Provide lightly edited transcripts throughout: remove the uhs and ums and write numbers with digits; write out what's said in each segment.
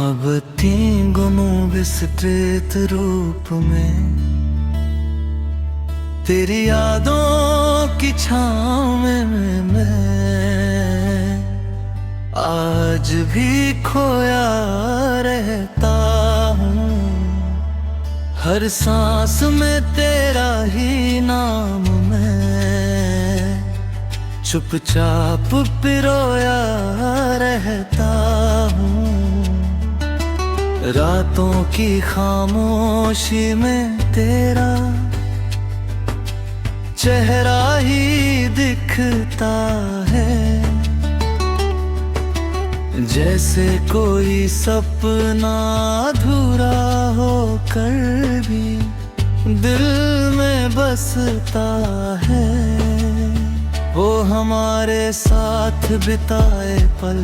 avvengono विस्तृत रूप में तेरी यादों की छाँव में मैं आज भी खोया रहता हूँ। हर सांस में तेरा ही नाम मैं चुपचाप पिरोया रहता हूँ। रातों की खामोशी में तेरा चेहरा ही दिखता है, जैसे कोई सपना अधूरा होकर भी दिल में बसता है। वो हमारे साथ बिताए पल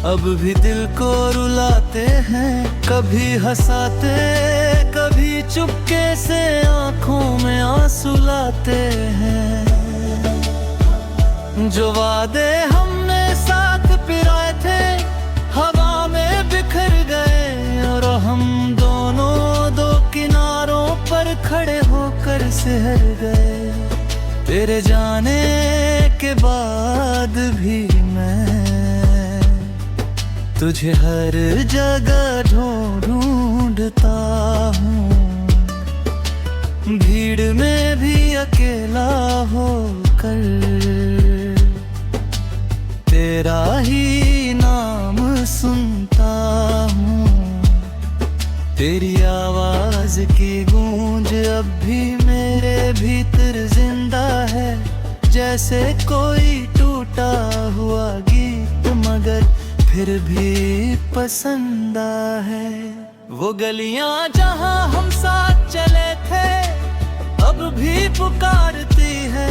अब भी दिल को रुलाते हैं, कभी हंसाते कभी चुपके से आंखों में आंसू लाते हैं। जो वादे हमने साथ पिराए थे हवा में बिखर गए, और हम दोनों दो किनारों पर खड़े होकर सिहर गए। तेरे जाने के बाद भी मैं तुझे हर जगह ढूंढता हूँ। भीड़ में भी अकेला होकर तेरा ही नाम सुनता हूँ। तेरी आवाज की गूंज अब भी मेरे भीतर जिंदा है, जैसे कोई टूटा हुआ गीत मगर फिर भी पसंद है। वो गलियां जहां हम साथ चले थे अब भी पुकारती है,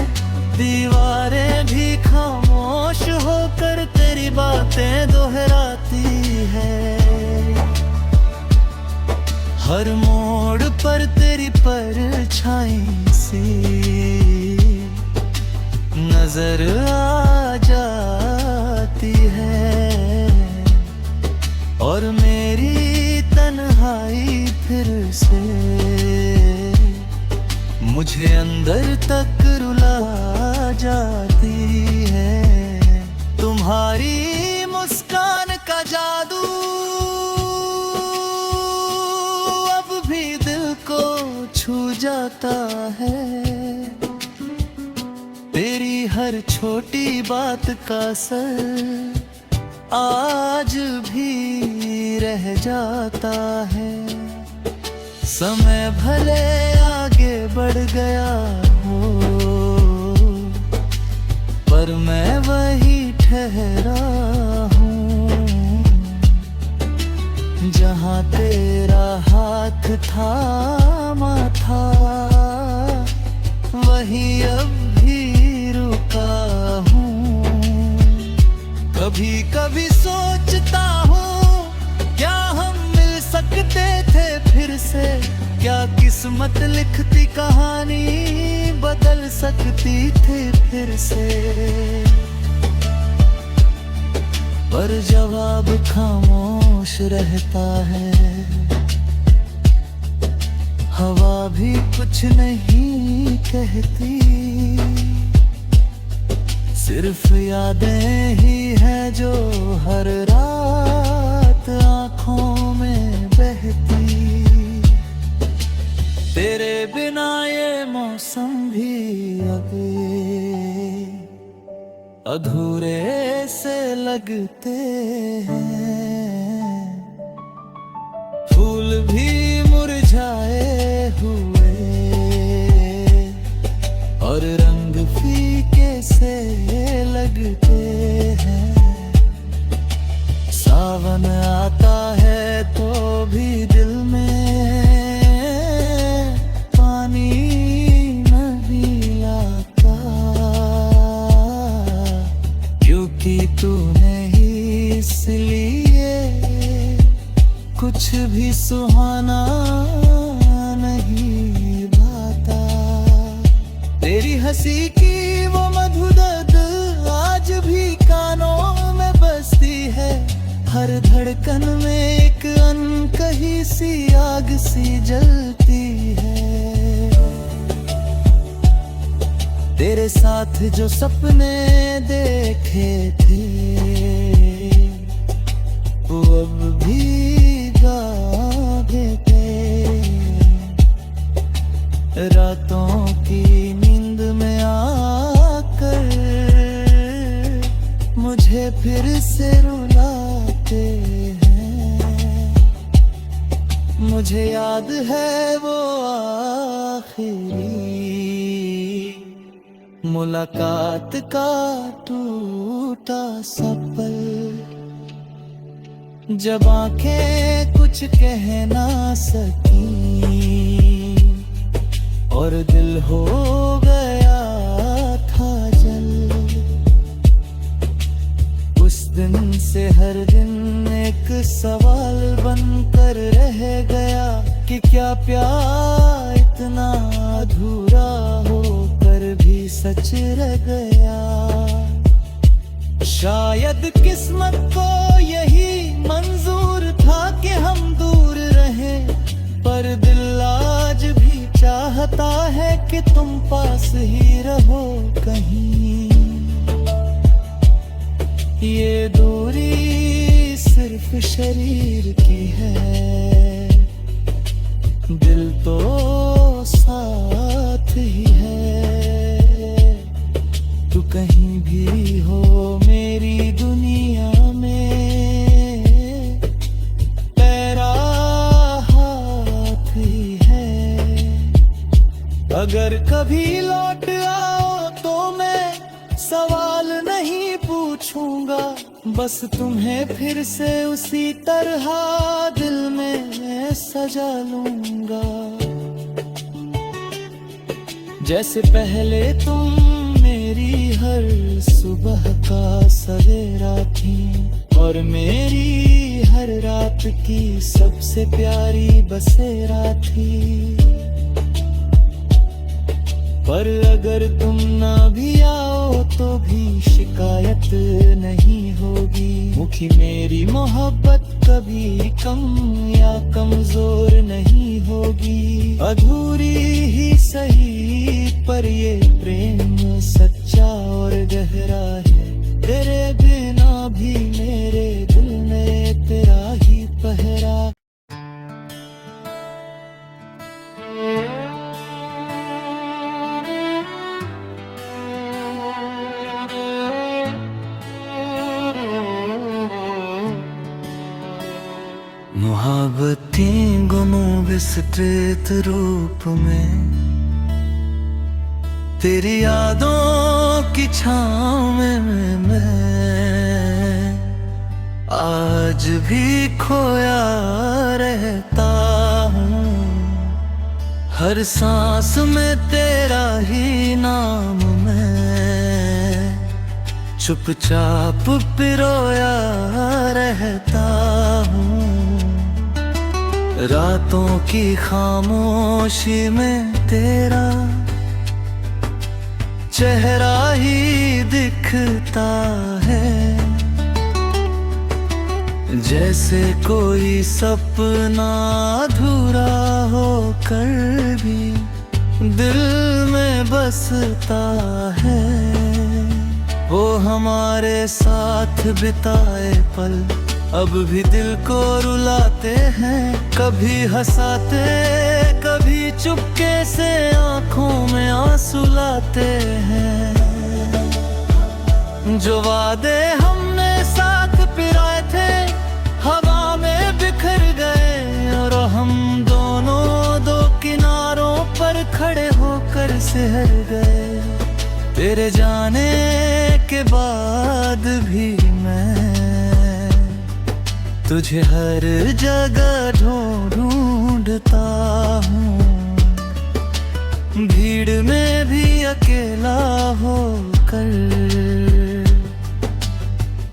दीवारें भी खामोश होकर तेरी बातें दोहराती है। हर मोड़ पर तेरी परछाई सी नजर आ जाती है, और मेरी तन्हाई फिर से मुझे अंदर तक रुला जाती है। तुम्हारी मुस्कान का जादू अब भी दिल को छू जाता है। तेरी हर छोटी बात का असर आज भी रह जाता है। समय भले आगे बढ़ गया हो पर मैं वही ठहरा हूँ, जहाँ तेरा हाथ थामा था वही अब भी रुका हूँ। कभी कभी सोचता हूँ क्या हम मिल सकते थे फिर से, क्या किस्मत लिखती कहानी बदल सकती थी फिर से। पर जवाब खामोश रहता है, हवा भी कुछ नहीं कहती, सिर्फ यादें ही हैं जो हर रात आँखों में बहती। तेरे बिना ये मौसम भी अब अधूरे से लगते हैं, फूल भी मुरझाए हुए और रंग फीके से लगते हैं। सावन आता है तो भी दिल में पानी नहीं आता, क्योंकि तूने ही इसलिए कुछ भी सुहाना नहीं भाता। तेरी हंसी की वो मधुर आज भी कानों में बसती है, हर धड़कन में एक वही सी आग सी जलती है। तेरे साथ जो सपने देखे थे वो अब भी गागे थे। रातों की नींद में आकर मुझे फिर से रुलाते हैं। मुझे याद है वो आखिरी मुलाकात का टूटा सा पल, जब आंखें कुछ कह ना सकी और दिल हो गया था जल। उस दिन से हर दिन एक सवाल बनकर रह गया कि क्या प्यार इतना अधूरा होकर भी सच रह गया। शायद किस्मत को यही मंजूर था कि हम दूर रहे, पर दिल आज भी चाहता है कि तुम पास ही रहो कहीं। ये दूरी सिर्फ शरीर की है, दिल तो साथ ही है। तू कहीं भी हो मेरी दुनिया में, तेरा हाथ ही है। अगर कभी लौट आओ तो मैं सवाल नहीं पूछूंगा, बस तुम्हें फिर से उसी तरह दिल में सजा लूंगा। जैसे पहले तुम मेरी हर सुबह का सवेरा थी और मेरी हर रात की सबसे प्यारी बसेरा थी। पर अगर तुम ना भी आओ तो भी शिकायत नहीं होगी, मुखी मेरी मोहब्बत कभी कम या कमजोर नहीं होगी। अधूरी ही सही पर ये प्रेम सच्चा और गहरा है। तेरे बिना भी मेरे दिल में तेरा ही पहरा। मोहब्बतें गुमों विस्तृत रूप में, तेरी यादों की छाँव में मैं आज भी खोया रहता हूँ। हर सांस में तेरा ही नाम मैं चुपचाप पिरोया रहता हूँ। रातों की खामोशी में तेरा चेहरा ही दिखता है, जैसे कोई सपना अधूरा होकर भी दिल में बसता है। वो हमारे साथ बिताए पल अब भी दिल को रुलाते हैं, कभी हंसाते कभी चुपके से आंखों में आंसू लाते हैं। जो वादे हमने साथ पिराए थे हवा में बिखर गए, और हम दोनों दो किनारों पर खड़े होकर सिहर गए। तेरे जाने के बाद भी मैं तुझे हर जगह ढूंढता हूँ, भीड़ में भी अकेला होकर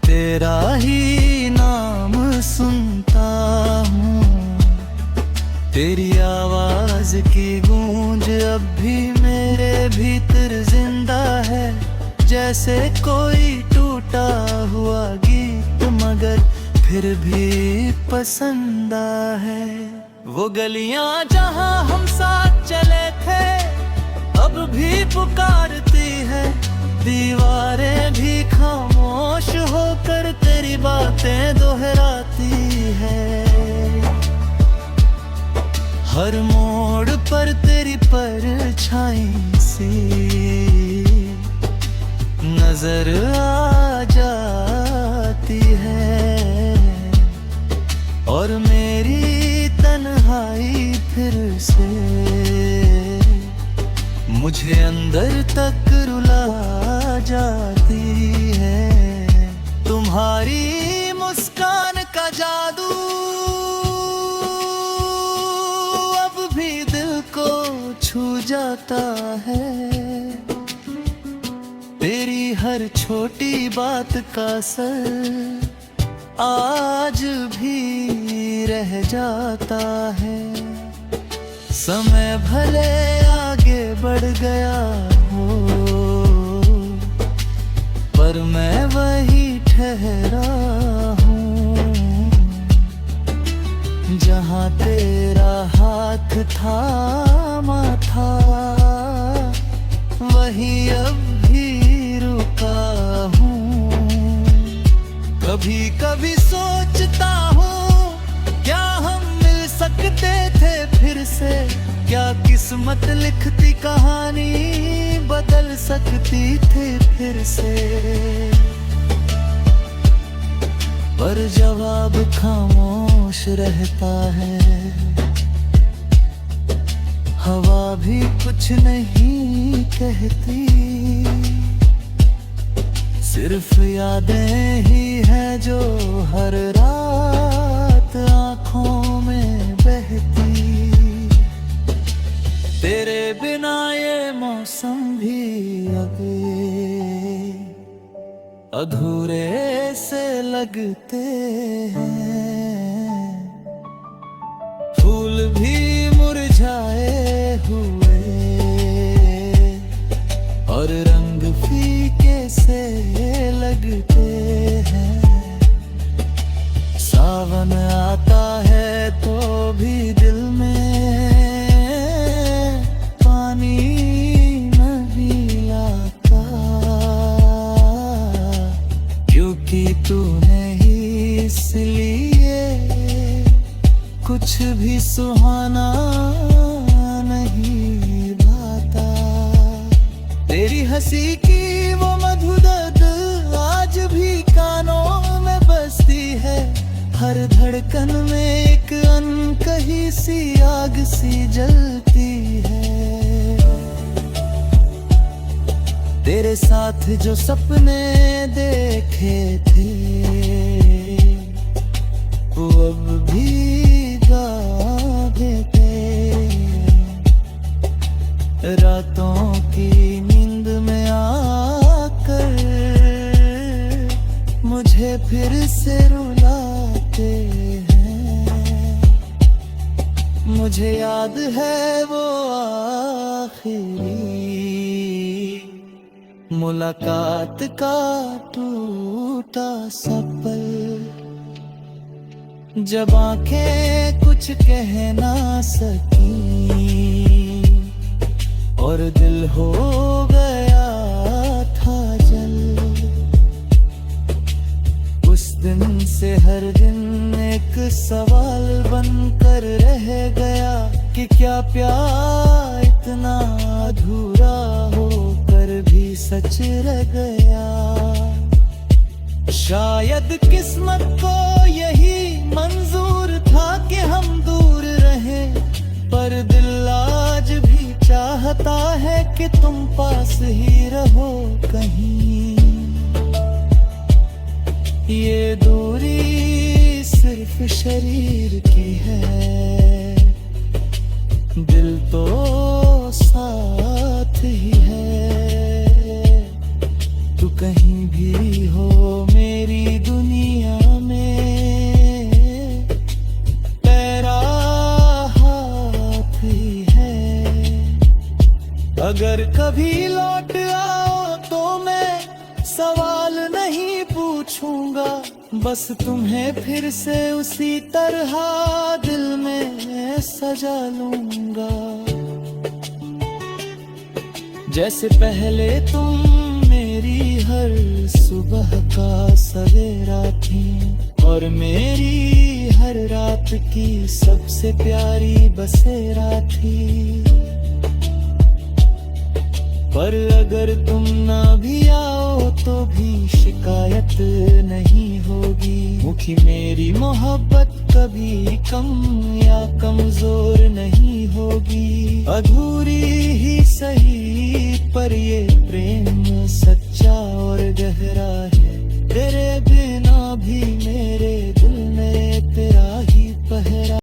तेरा ही नाम सुनता हूँ। तेरी आवाज की गूंज अब भी मेरे भीतर जिंदा है, जैसे कोई टूटा हुआ गीत मगर फिर भी पसंदा है। वो गलियां जहां हम साथ चले थे अब भी पुकारती है, दीवारें भी खामोश होकर तेरी बातें दोहराती है। हर मोड़ पर तेरी परछाई सी नजर आ जाती है, और मेरी तन्हाई फिर से मुझे अंदर तक रुला जाती है। तुम्हारी मुस्कान का जादू अब भी दिल को छू जाता है। तेरी हर छोटी बात का असर आज भी रह जाता है। समय भले आगे बढ़ गया हो, पर मैं वही ठहरा हूँ जहाँ तेरा हाथ थामा था, वही अब भी रुका हूँ। कभी कभी सोचता हूँ क्या हम मिल सकते थे फिर से, क्या किस्मत लिखती कहानी बदल सकती थी फिर से। पर जवाब खामोश रहता है, हवा भी कुछ नहीं कहती, सिर्फ यादें ही हैं जो हर रात आँखों में बहती। तेरे बिना ये मौसम भी अभी अधूरे से लगते हैं, फूल भी मुरझाए हुए और रंग फीके से लगते हैं। सावन आता है तो भी दिल में पानी नहीं लाता, क्योंकि तूने ही इसलिए कुछ भी सुहाना नहीं भाता। तेरी हंसी की वो मधुर आज भी कानों में बसती है, हर धड़कन में एक अनकही सी आग सी जलती है। तेरे साथ जो सपने देखे थे वो अब भी गाते थे। रातों की नींद में आकर मुझे फिर से रुलाते हैं। मुझे याद है वो आखिरी मुलाकात का टूटा सा पल, जब आंखें कुछ कह ना सकी और दिल हो गया था जल। उस दिन से हर दिन एक सवाल बनकर रह गया कि क्या प्यार इतना अधूरा होकर भी सच रह गया। शायद किस्मत को यही मंजूर था कि हम दूर रहे, पर दिल आज भी चाहता है कि तुम पास ही रहो कहीं। ये दूरी सिर्फ शरीर की है, दिल तो साथ ही है। तू कहीं भी हो मेरी दुनिया में, तेरा हाथ ही है। अगर कभी लौट आओ तो मैं सवाल नहीं पूछूंगा, बस तुम्हें फिर से उसी तरह दिल में सजा लूंगा, जैसे पहले तुम मेरी हर सुबह का सवेरा थी, और मेरी हर रात की सबसे प्यारी बसेरा थी। पर अगर तुम ना भी आओ तो भी शिकायत नहीं होगी, क्योंकि मेरी मोहब्बत कभी कम या कमजोर नहीं होगी। अधूरी ही सही पर ये प्रेम सच्चा और गहरा है, तेरे